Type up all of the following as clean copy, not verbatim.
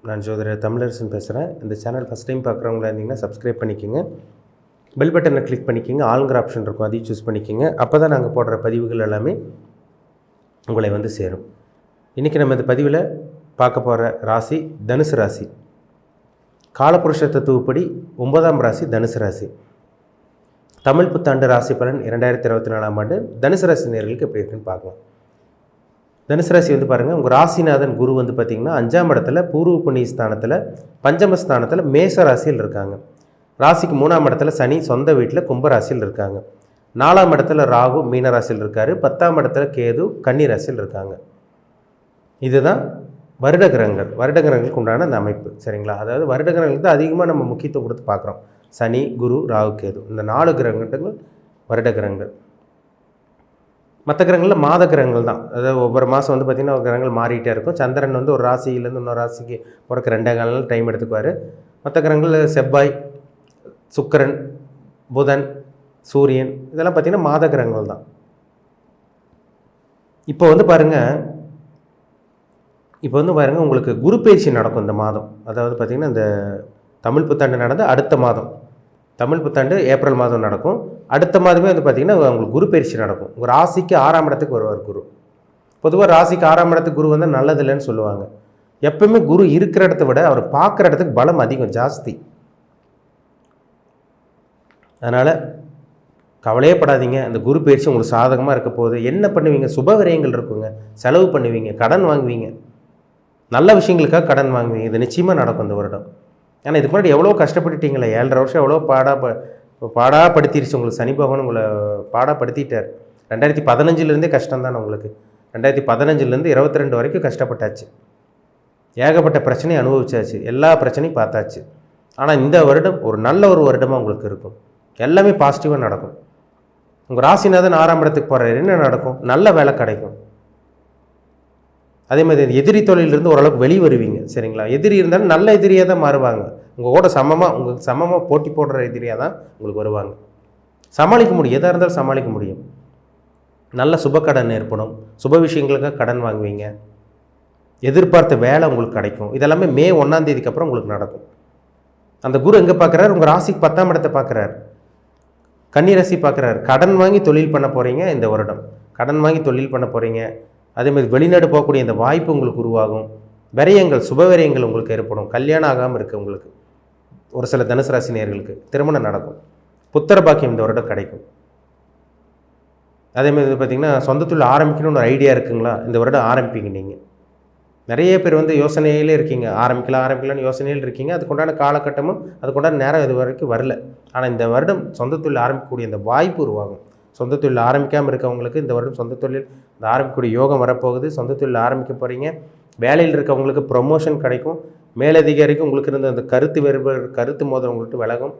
நான் ஜோதிடர் தமிழரசன் பேசுகிறேன். இந்த சேனல் ஃபஸ்ட் டைம் பார்க்குறவங்களா இருந்தீங்கன்னா சப்ஸ்கிரைப் பண்ணிக்கோங்க. பெல் பட்டனை கிளிக் பண்ணிக்கோங்க. ஆளுங்கிற ஆப்ஷன் இருக்கும், அதையும் சூஸ் பண்ணிக்கோங்க. அப்போ தான் நாங்கள் போடுற பதிவுகள் எல்லாமே உங்களை வந்து சேரும். இன்றைக்கி நம்ம இந்த பதிவில் பார்க்க போகிற ராசி தனுசு ராசி. காலபுருஷ தத்துவப்படி 9ஆம் ராசி தனுசு ராசி. தமிழ் புத்தாண்டு ராசி பலன் 2024ஆம் ஆண்டு தனுசு ராசி நேயர்களுக்கு எப்படி இருக்குன்னு பார்க்கலாம். தனுசு ராசி வந்து பாருங்கள், உங்கள் ராசிநாதன் குரு வந்து பார்த்திங்கன்னா 5ஆம் இடத்துல பூர்வ புண்ணிய ஸ்தானத்தில் பஞ்சமஸ்தானத்தில் மேச ராசியில் இருக்காங்க. ராசிக்கு 3ஆம் இடத்துல சனி சொந்த வீட்டில் கும்பராசியில் இருக்காங்க. 4ஆம் இடத்துல ராகு மீன ராசியில் இருக்கார். 10ஆம் இடத்துல கேது கன்னி ராசியில் இருக்காங்க. இதுதான் வருட கிரகங்களுக்கு உண்டான அந்த அமைப்பு. சரிங்களா? அதாவது வருட கிரகங்களுக்கு தான் அதிகமாக நம்ம முக்கியத்துவம் கொடுத்து பார்க்குறோம். சனி, குரு, ராகு, கேது, இந்த 4 கிரகங்கள் வருட கிரகங்கள். மற்ற கிரகங்களில் மாத கிரகங்கள் தான். அதாவது ஒவ்வொரு மாதம் வந்து பார்த்திங்கன்னா ஒரு கிரகங்கள் மாறிட்டே இருக்கும். சந்திரன் வந்து ஒரு ராசியிலேருந்து இன்னொரு ராசிக்கு போகிறக்கு 2 காலம் டைம் எடுத்துக்குவார். மற்ற கிரகங்கள் செவ்வாய், சுக்கிரன், புதன், சூரியன், இதெல்லாம் பார்த்திங்கன்னா மாத கிரகங்கள் தான். இப்போ வந்து பாருங்கள் உங்களுக்கு குரு பயிற்சி நடக்கும் இந்த மாதம். அதாவது பார்த்திங்கன்னா இந்த தமிழ் புத்தாண்டு நடந்து அடுத்த மாதம், தமிழ் புத்தாண்டு ஏப்ரல் மாதம் நடக்கும். அடுத்த மாதமே வந்து பார்த்திங்கன்னா உங்களுக்கு குரு பயிற்சி நடக்கும். உங்கள் ராசிக்கு 6ஆம் இடத்துக்கு வருவார் குரு. பொதுவாக ராசிக்கு 6ஆம் இடத்துக்கு குரு வந்து நல்லதில்லைன்னு சொல்லுவாங்க. எப்பவுமே குரு இருக்கிற இடத்த விட அவர் பார்க்குற இடத்துக்கு பலம் அதிகம், ஜாஸ்தி. அதனால் கவலையே படாதீங்க. அந்த குரு பயிற்சி உங்களுக்கு சாதகமாக இருக்க போகுது. என்ன பண்ணுவீங்க? சுப விரயங்கள் இருக்குங்க, செலவு பண்ணுவீங்க, கடன் வாங்குவீங்க, நல்ல விஷயங்களுக்காக கடன் வாங்குவீங்க. இது நிச்சயமாக நடக்கும் இந்த வருடம். ஏன்னா இதுக்கு முன்னாடி எவ்வளோ கஷ்டப்பட்டுட்டீங்களே, 7.5 வருஷம் எவ்வளோ பாடாப்படுத்திடுச்சு உங்களுக்கு. சனி பகவான் உங்களை பாடாப்படுத்திட்டார். 2015 கஷ்டம் தானே உங்களுக்கு. 2015 22 வரைக்கும் கஷ்டப்பட்டாச்சு. ஏகப்பட்ட பிரச்சனையை அனுபவிச்சாச்சு, எல்லா பிரச்சனையும் பார்த்தாச்சு. ஆனால் இந்த வருடம் ஒரு நல்ல ஒரு வருடமாக உங்களுக்கு இருக்கும். எல்லாமே பாசிட்டிவாக நடக்கும். உங்கள் ராசிநாதன் 6ஆம் இடத்துக்கு போகிறார். என்ன நடக்கும்? நல்ல வேலை கிடைக்கும். அதே மாதிரி எதிரி தொழிலிருந்து ஓரளவுக்கு வெளியே வருவீங்க. சரிங்களா? எதிரி இருந்தாலும் நல்ல எதிரியாக தான் மாறுவாங்க. உங்களுக்கு சமமாக போட்டி போடுற எதிரியாக தான் உங்களுக்கு வருவாங்க. சமாளிக்க முடியும், எதாக இருந்தாலும் சமாளிக்க முடியும். நல்ல சுப கடன் ஏற்படும். சுப விஷயங்களுக்காக கடன் வாங்குவீங்க. எதிர்பார்த்த வேலை உங்களுக்கு கிடைக்கும். இதெல்லாமே மே 1ஆம் தேதிக்கு அப்புறம் உங்களுக்கு நடக்கும். அந்த குரு எங்கே பார்க்குறாரு? உங்கள் ராசிக்கு 10ஆம் இடத்தை பார்க்குறாரு. கன்னி ராசி பார்க்குறாரு. கடன் வாங்கி தொழில் பண்ண போகிறீங்க இந்த வருடம். கடன் வாங்கி தொழில் பண்ண போகிறீங்க. அதேமாதிரி வெளிநாடு போகக்கூடிய இந்த வாய்ப்பு உங்களுக்கு உருவாகும். விரயங்கள், சுப விரயங்கள் உங்களுக்கு ஏற்படும். கல்யாணம் ஆகாமல் இருக்குது உங்களுக்கு. ஒரு சில தனுசு ராசி நேயர்களுக்கு திருமணம் நடக்கும். புத்திர பாக்கியம் இந்த வருடம் கிடைக்கும். அதேமாதிரி பார்த்திங்கன்னா சொந்த தொழில் ஆரம்பிக்கணும்னு ஒரு ஐடியா இருக்குங்களா? இந்த வருடம் ஆரம்பிப்பீங்க. நீங்கள் நிறைய பேர் வந்து யோசனையிலே இருக்கீங்க, ஆரம்பிக்கலான்னு யோசனையில் இருக்கீங்க. அதுக்குண்டான காலகட்டமும் அதுக்குண்டான நேரம் இது வரைக்கும் வரல. ஆனால் இந்த வருடம் சொந்த தொழில் ஆரம்பிக்கக்கூடிய இந்த வாய்ப்பு உருவாகும். சொந்த தொழில் ஆரம்பிக்காமல் இருக்கவங்களுக்கு இந்த வருடம் சொந்த தொழில் ஆரம்பிக்கக்கூடிய யோகம் வரப்போகுது. சொந்த தொழில் ஆரம்பிக்க போகிறீங்க. வேலையில் இருக்கவங்களுக்கு ப்ரொமோஷன் கிடைக்கும். மேலதிகாரிக்கும் உங்களுக்கு இருந்த அந்த கருத்து மோதல் உங்கள்கிட்ட விலகும்.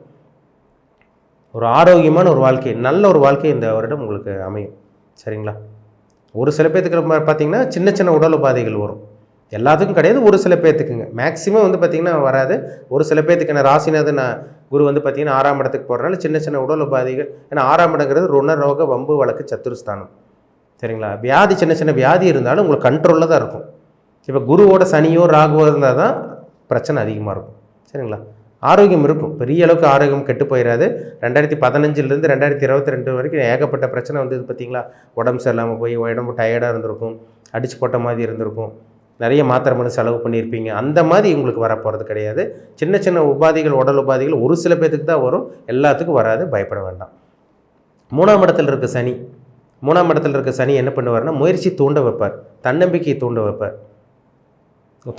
ஒரு ஆரோக்கியமான ஒரு வாழ்க்கை, நல்ல ஒரு வாழ்க்கை இந்த வருடம் உங்களுக்கு அமையும். சரிங்களா? ஒரு சில பேர்த்துக்கு பார்த்திங்கன்னா சின்ன சின்ன உடல் உபாதைகள் வரும். எல்லாத்துக்கும் கிடையாது, ஒரு சில பேர்த்துக்குங்க. மேக்ஸிமம் வந்து பார்த்திங்கன்னா வராது. ஒரு சில பேர்த்துக்கு ராசிநாதன் குரு வந்து பார்த்திங்கன்னா 6ஆம் இடத்துக்கு போகிறனால சின்ன சின்ன உடல் உபாதைகள். ஏன்னா 6ஆம் இடங்கிறது ருண ரோக வம்பு வழக்கு சத்துருஸ்தானம். சரிங்களா? வியாதி, சின்ன சின்ன வியாதி இருந்தாலும் உங்களுக்கு கண்ட்ரோலில் தான் இருக்கும். இப்போ குருவோட சனியோ ராகுவோ இருந்தால் தான் பிரச்சனை அதிகமாக இருக்கும். சரிங்களா? ஆரோக்கியம் இருக்கும், பெரிய அளவுக்கு ஆரோக்கியம் கெட்டு போயிடாது. 2015 2022 வரைக்கும் ஏகப்பட்ட பிரச்சனை வந்து பார்த்திங்களா? உடம்பு சரியில்லாமல் போய் உடம்பு டயர்டாக இருந்திருக்கும், அடிச்சு போட்ட மாதிரி இருந்திருக்கும், நிறைய மாத்திரை மருந்து செலவு பண்ணியிருப்பீங்க. அந்த மாதிரி உங்களுக்கு வரப்போகிறது கிடையாது. சின்ன சின்ன உபாதைகள், உடல் உபாதைகள் ஒரு சில பேர்த்துக்கு தான் வரும், எல்லாத்துக்கும் வராது. பயப்பட வேண்டாம். 3ஆம் இடத்துல இருக்க சனி. 3ஆம் இடத்துல இருக்க சனி என்ன பண்ணுவார்னா, முயற்சி தூண்ட வைப்பார், தன்னம்பிக்கையை தூண்ட வைப்பார்.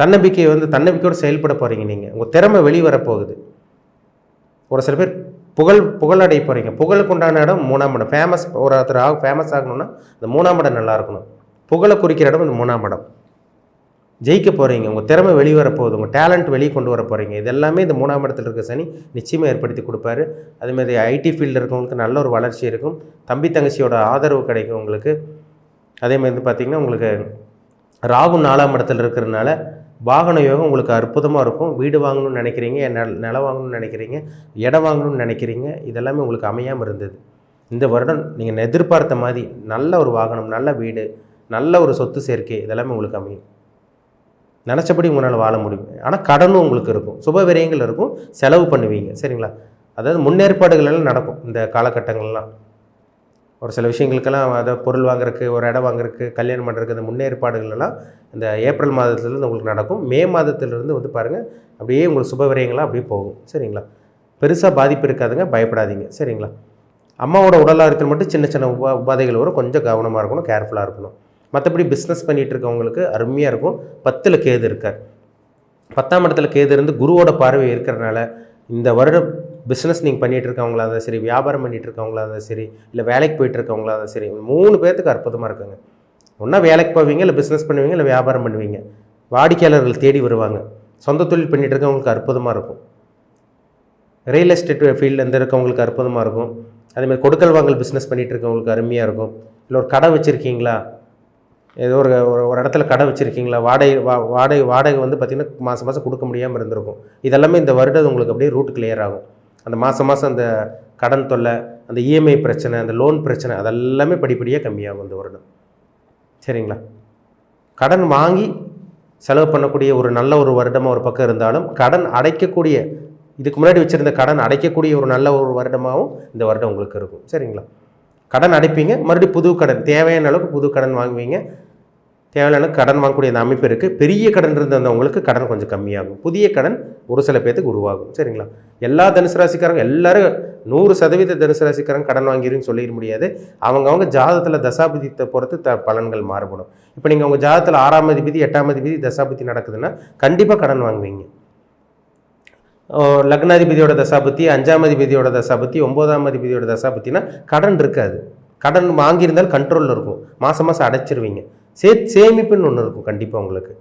தன்னம்பிக்கையோடு செயல்பட போகிறீங்க. நீங்கள் உங்கள் திறமை வெளிவரப்போகுது. ஒரு சில பேர் புகழடைய போகிறீங்க. புகழுக்கு உண்டான இடம் 3ஆம் இடம். ஒருத்தர் ஃபேமஸ் ஆகணும்னா இந்த 3ஆம் இடம் நல்லா இருக்கணும். புகழை குறிக்கிற இடம் இந்த 3ஆம் இடம். ஜெயிக்க போகிறீங்க. உங்கள் திறமை வெளிவரப்போகுது. உங்கள் டேலண்ட் வெளியே கொண்டு வர போகிறீங்க. இது எல்லாமே இந்த 3ஆம் இடத்துல இருக்க சனி நிச்சயமாக ஏற்படுத்தி கொடுப்பாரு. அதேமாதிரி ஐடி ஃபீல்டில் இருக்கவங்களுக்கு நல்ல ஒரு வளர்ச்சி இருக்கும். தம்பி தங்கச்சியோட ஆதரவு கிடைக்கும் உங்களுக்கு. அதேமாதிரி பார்த்திங்கன்னா உங்களுக்கு ராகு 4ஆம் இடத்துல இருக்கிறதுனால வாகன யோகம் உங்களுக்கு அற்புதமாக இருக்கும். வீடு வாங்கணும்னு நினைக்கிறீங்க, நிலம் வாங்கணும்னு நினைக்கிறீங்க, இடம் வாங்கணும்னு நினைக்கிறீங்க. இதெல்லாமே உங்களுக்கு அமையாமல் இருந்தது. இந்த வருடம் நீங்கள் எதிர்பார்த்த மாதிரி நல்ல ஒரு வாகனம், நல்ல வீடு, நல்ல ஒரு சொத்து சேர்க்கை இதெல்லாமே உங்களுக்கு அமையும். நினச்சபடி உங்களால் வாழ முடியும். ஆனால் கடனும் உங்களுக்கு இருக்கும், சுப விரயங்கள் இருக்கும், செலவு பண்ணுவீங்க. சரிங்களா? அதாவது முன்னேற்பாடுகள் எல்லாம் நடக்கும் இந்த காலகட்டங்கள்லாம். ஒரு சில விஷயங்களுக்கெல்லாம் அதை பொருள் வாங்குறதுக்கு, ஒரு இடம் வாங்குறதுக்கு, கல்யாணம் பண்ணுறதுக்கு இந்த முன்னேற்பாடுகள் எல்லாம் இந்த ஏப்ரல் மாதத்துலேருந்து உங்களுக்கு நடக்கும். மே மாதத்துலேருந்து வந்து பாருங்கள் அப்படியே உங்களுக்கு சுப விரயங்களாக அப்படியே போகும். சரிங்களா? பெருசாக பாதிப்பு இருக்காதுங்க, பயப்படாதீங்க. சரிங்களா? அம்மாவோட உடல் ஆரோக்கியத்தில் மட்டும் சின்ன சின்ன உபாதைகள் வரும், கொஞ்சம் கவனமாக இருக்கணும், கேர்ஃபுல்லாக இருக்கணும். மற்றபடி பிஸ்னஸ் பண்ணிகிட்டு இருக்கவங்களுக்கு அருமையாக இருக்கும். 10ல் கேது இருக்கார். 10ஆம் இடத்துல கேது இருந்து குருவோட பார்வை இருக்கிறனால இந்த வருடம் பிஸ்னஸ் நீங்கள் பண்ணிகிட்டு இருக்கவங்களா இருந்தாலும் சரி, வியாபாரம் பண்ணிகிட்டு இருக்கவங்களா இருந்தாலும் சரி, இல்லை வேலைக்கு போயிட்டு இருக்கவங்களா இருந்தாலும் சரி, 3 பேர்த்துக்கு அற்புதமாக இருக்குங்க. ஒன்றா வேலைக்கு போவீங்க, இல்லை பிஸ்னஸ் பண்ணுவீங்க, இல்லை வியாபாரம் பண்ணுவீங்க. வாடிக்கையாளர்கள் தேடி வருவாங்க. சொந்த தொழில் பண்ணிகிட்டு இருக்கவங்களுக்கு அற்புதமாக இருக்கும். ரியல் எஸ்டேட் ஃபீல்டில் இருக்கவங்களுக்கு அற்புதமாக இருக்கும். அதேமாதிரி கொடுக்கல் வாங்கல் பிஸ்னஸ் பண்ணிகிட்டு இருக்கவங்களுக்கு அருமையாக இருக்கும். இல்லை ஒரு கடை வச்சுருக்கீங்களா, ஏதோ ஒரு ஒரு இடத்துல கடை வச்சுருக்கீங்களா, வாடகை வந்து பார்த்திங்கன்னா மாதம் மாதம் கொடுக்க முடியாமல் இருந்திருக்கும். இதெல்லாமே இந்த வருடம் உங்களுக்கு அப்படியே ரூட் கிளியர் ஆகும். அந்த மாதம் அந்த கடன் தொல்லை, அந்த இஎம்ஐ பிரச்சனை, அந்த லோன் பிரச்சனை, அதெல்லாமே படிப்படியாக கம்மியாகும் இந்த வருடம். சரிங்களா? கடன் வாங்கி செலவு பண்ணக்கூடிய ஒரு நல்ல ஒரு வருடமாக ஒரு பக்கம் இருந்தாலும், கடன் அடைக்கக்கூடிய, இதுக்கு முன்னாடி வச்சுருந்த கடன் அடைக்கக்கூடிய ஒரு நல்ல ஒரு வருடமாகவும் இந்த வருடம் உங்களுக்கு இருக்கும். சரிங்களா? கடன் அடைப்பீங்க, மறுபடியும் புது கடன், தேவையான அளவுக்கு புது கடன் வாங்குவீங்க. தேவையான அளவுக்கு கடன் வாங்கக்கூடிய அந்த அமைப்பு இருக்குது. பெரிய கடன் இருந்தவங்களுக்கு கடன் கொஞ்சம் கம்மியாகும். புதிய கடன் ஒரு சில பேர்த்துக்கு உருவாகும். சரிங்களா? எல்லா தனுசு ராசிக்காரங்க எல்லோரும் 100% தனுசு ராசிக்காரங்க கடன் வாங்கிருன்னு சொல்லிட முடியாது. அவங்கவுங்க ஜாதகத்தில் தசாபதித்தை பொறுத்து பலன்கள் மாறுபடும். இப்போ நீங்கள் உங்கள் ஜாதகத்தில் 6ஆம் அதிபதி 8ஆம் அதிபதி தசாபதி நடக்குதுன்னா கண்டிப்பாக கடன் வாங்குவீங்க. லக்னாதிபதியோட தசாபத்தி, 5ஆம் அதிபதியோட தசாபத்தி, 9ஆம் அதிபதியோட தசாபத்தினா கடன் இருக்காது. கடன் வாங்கியிருந்தால் கண்ட்ரோலில் இருக்கும். மாதம் அடைச்சிருவீங்க. சேமிப்புன்னு ஒன்று இருக்கும். கண்டிப்பாக உங்களுக்கு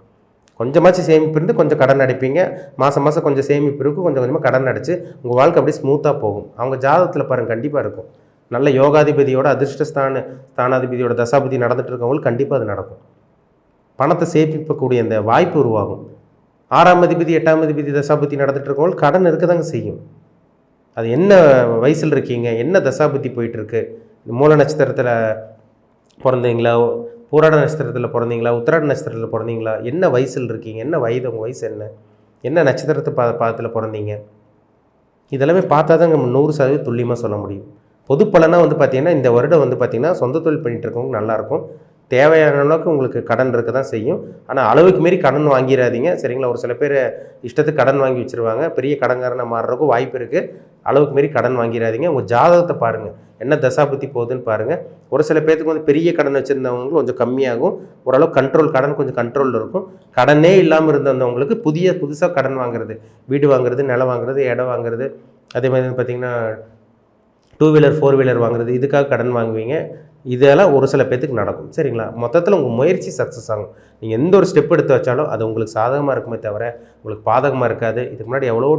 கொஞ்சமாச்சும் சேமிப்பு இருந்து கொஞ்சம் கடன் அடைப்பீங்க. மாதம் கொஞ்சம் சேமிப்பு இருக்கும், கொஞ்சம் கொஞ்சமாக கடன் அடைச்சி உங்கள் வாழ்க்கை அப்படியே ஸ்மூத்தாக போகும். அவங்க ஜாதகத்தில் பாருங்கள், கண்டிப்பாக இருக்கும். நல்ல யோகாதிபதியோட ஸ்தானாதிபதியோட தசாபதி நடந்துட்டு இருக்கவங்களுக்கு கண்டிப்பாக அது நடக்கும். பணத்தை சேமிக்கக்கூடிய அந்த வாய்ப்பு உருவாகும். 6ஆம் அதிபதி 8ஆம் அதிபதி தசாபதி நடந்துட்டு இருக்கவங்களுக்கு கடன் இருக்க தாங்க செய்யும். அது என்ன வயசில் இருக்கீங்க, என்ன தசாபதி போயிட்டுருக்கு, மூல நட்சத்திரத்தில் பிறந்தீங்களா, பூராட நட்சத்திரத்தில் பிறந்தீங்களா, உத்திராட நட்சத்திரத்தில் பிறந்தீங்களா, என்ன வயசில் இருக்கீங்க, என்ன வயது, உங்கள் வயசு என்ன நட்சத்திரத்தை பாதத்தில் பிறந்தீங்க, இதெல்லாமே பார்த்தா தான் நம்ம 100% துல்லியமாக சொல்ல முடியும். பொது பலனாக வந்து பார்த்திங்கன்னா இந்த வருடம் வந்து பார்த்திங்கன்னா சொந்த தொழில் பண்ணிகிட்டு இருக்கவங்க நல்லாயிருக்கும். தேவையான அளவுக்கு உங்களுக்கு கடன் இருக்க தான் செய்யும். ஆனால் அளவுக்கு மீறி கடன் வாங்கிடாதீங்க. சரிங்களா? ஒரு சில பேர் இஷ்டத்துக்கு கடன் வாங்கி வச்சுருவாங்க. பெரிய கடன்காரனை மாறுறதுக்கும் வாய்ப்பு இருக்குது. அளவுக்கு மீறி கடன் வாங்கிடாதீங்க. உங்கள் ஜாதகத்தை பாருங்கள், என்ன தசாபுத்தி போகுதுன்னு பாருங்கள். ஒரு சில பேர்த்துக்கு வந்து பெரிய கடன் வச்சுருந்தவங்களுக்கு கொஞ்சம் கம்மியாகும். ஓரளவு கடன் கொஞ்சம் கண்ட்ரோலில் இருக்கும். கடனே இல்லாமல் இருந்தவங்களுக்கு புதுசாக கடன் வாங்குறது, வீடு வாங்குறது, நிலம் வாங்குறது, இடம் வாங்குறது, அதே மாதிரி பார்த்திங்கன்னா 2 வீலர் 4 வீலர் வாங்குறது, இதுக்காக கடன் வாங்குவீங்க. இதெல்லாம் ஒரு சில பேர்த்துக்கு நடக்கும். சரிங்களா? மொத்தத்தில் உங்கள் முயற்சி சக்ஸஸ் ஆகும். நீங்கள் எந்த ஒரு ஸ்டெப் எடுத்து வச்சாலும் அது உங்களுக்கு சாதகமாக இருக்குமே தவிர உங்களுக்கு பாதகமாக இருக்காது. இதுக்கு முன்னாடி எவ்வளோ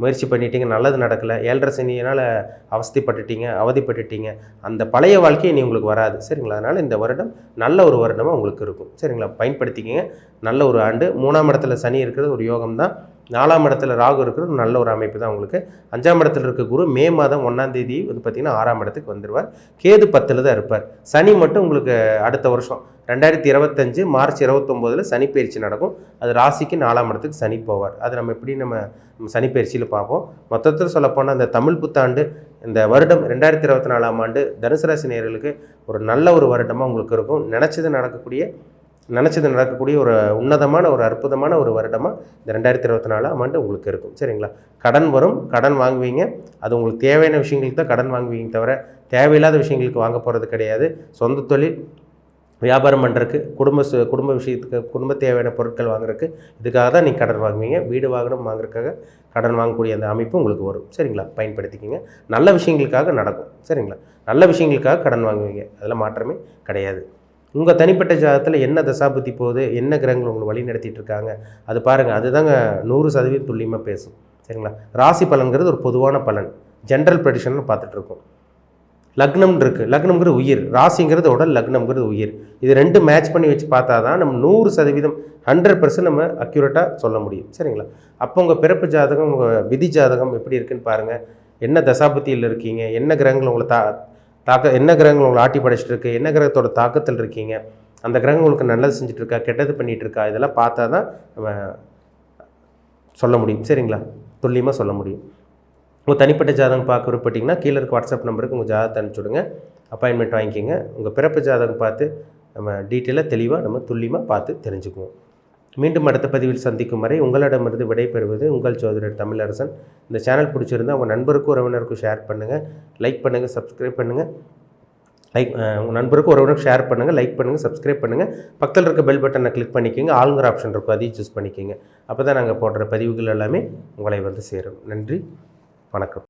முயற்சி பண்ணிட்டீங்க, நல்லது நடக்கலை, 7.5 சனியினால் அவதிப்பட்டுட்டீங்க. அந்த பழைய வாழ்க்கையை நீ உங்களுக்கு வராது. சரிங்களா? அதனால் இந்த வருடம் நல்ல ஒரு வருடமாக உங்களுக்கு இருக்கும். சரிங்களா? பயன்படுத்திக்கிங்க. நல்ல ஒரு ஆண்டு. 3ஆம் இடத்துல சனி இருக்கிறது ஒரு யோகம் தான். 4ஆம் இடத்துல ராகு இருக்கிறது நல்ல ஒரு அமைப்பு தான் உங்களுக்கு. 5ஆம் இடத்துல இருக்க குரு மே மாதம் 1ஆம் தேதி வந்து பார்த்திங்கன்னா 6ஆம் இடத்துக்கு வந்துடுவார். கேது 10ல் தான் இருப்பார். சனி மட்டும் உங்களுக்கு அடுத்த வருஷம் 2025 மார்ச் 29 சனி பயிற்சி நடக்கும். அது ராசிக்கு 4ஆம் இடத்துக்கு சனி போவார். அது நம்ம சனி பயிற்சியில் பார்ப்போம். மொத்தத்தில் சொல்லப்போனால் இந்த தமிழ் புத்தாண்டு, இந்த வருடம் 2024ஆம் ஆண்டு தனுசு ராசி நேயர்களுக்கு ஒரு நல்ல ஒரு வருடமாக உங்களுக்கு இருக்கும். நினச்சது நடக்கக்கூடிய ஒரு உன்னதமான ஒரு அற்புதமான ஒரு வருடமாக இந்த 2024ஆம் ஆண்டு உங்களுக்கு இருக்கும். சரிங்களா? கடன் வரும், கடன் வாங்குவீங்க. அது உங்களுக்கு தேவையான விஷயங்களுக்கு தான் கடன் வாங்குவீங்க தவிர தேவையில்லாத விஷயங்களுக்கு வாங்க போகிறது கிடையாது. சொந்த தொழில் வியாபாரம் பண்ணுறதுக்கு, குடும்ப விஷயத்துக்கு, குடும்ப தேவையான பொருட்கள் வாங்குறதுக்கு, இதுக்காக தான் நீங்கள் கடன் வாங்குவீங்க. வீடு வாங்குறதுக்காக கடன் வாங்கக்கூடிய அந்த அமைப்பு உங்களுக்கு வரும். சரிங்களா? பயன்படுத்திக்கிங்க. நல்ல விஷயங்களுக்காக நடக்கும். சரிங்களா? நல்ல விஷயங்களுக்காக கடன் வாங்குவீங்க. அதில் மாற்றமே கிடையாது. உங்கள் தனிப்பட்ட ஜாதகத்தில் என்ன தசாபுத்தி போகுது, என்ன கிரகங்கள் உங்களை வழி நடத்திட்டு இருக்காங்க, அது பாருங்கள். அதுதாங்க 100% துல்லியமாக பேசும். சரிங்களா? ராசி பலன்கிறது ஒரு பொதுவான பலன், ஜென்ரல் ப்ரெடிஷன் பார்த்துட்ருக்கோம். லக்னம் இருக்குது, லக்னம்ங்கிறது உயிர், ராசிங்கிறது உடல், லக்னம்ங்கிறது உயிர். இது 2 மேட்ச் பண்ணி வச்சு பார்த்தா தான் நம்ம 100% 100% நம்ம அக்யூரேட்டாக சொல்ல முடியும். சரிங்களா? அப்போ உங்கள் பிறப்பு ஜாதகம், உங்கள் விதி ஜாதகம் எப்படி இருக்குன்னு பாருங்கள். என்ன தசாபுத்தியில் இருக்கீங்க, என்ன கிரகங்கள் உங்களை என்ன கிரகங்கள் உங்களை ஆட்டி படைச்சிட்டு இருக்கு, என்ன கிரகத்தோட தாக்கத்தில் இருக்கீங்க, அந்த கிரகம் உங்களுக்கு நல்லது செஞ்சுட்ருக்கா கெட்டது பண்ணிகிட்ருக்கா இதெல்லாம் பார்த்தா தான் நம்ம சொல்ல முடியும். சரிங்களா? துல்லியமாக சொல்ல முடியும். உங்கள் தனிப்பட்ட ஜாதகம் பார்க்க விருப்பப்பட்டிங்கன்னா கீழே இருக்க வாட்ஸ்அப் நம்பருக்கு உங்கள் ஜாதகத்தை அனுப்பிச்சுடுங்க. அப்பாயின்மெண்ட் வாங்கிக்கிங்க. உங்கள் பிறப்பு ஜாதகம் பார்த்து நம்ம டீட்டெயிலாக தெளிவாக நம்ம துல்லியமாக பார்த்து தெரிஞ்சுக்குவோம். மீண்டும் அடுத்த பதிவில் சந்திக்கும் வரை உங்களிடமிருந்து விடைபெறுவது உங்கள் ஜோதிடர் தமிழரசன். இந்த சேனல் பிடிச்சிருந்தால் உங்கள் நண்பருக்கும் உறவினருக்கும் ஷேர் பண்ணுங்கள், லைக் பண்ணுங்கள், சப்ஸ்கிரைப் பண்ணுங்கள். உங்கள் நண்பருக்கும் உறவினருக்கு ஷேர் பண்ணுங்கள், லைக் பண்ணுங்கள், சப்ஸ்கிரைப் பண்ணுங்கள். பக்கத்தில் இருக்க பெல் பட்டனை கிளிக் பண்ணிக்கோங்க. ஆளுங்கிற ஆப்ஷன் இருக்கும், அதையும் சூஸ் பண்ணிக்கோங்க. அப்போ தான் நாங்கள் போடுற பதிவுகள் எல்லாமே உங்களை வந்து சேரும். நன்றி, வணக்கம்.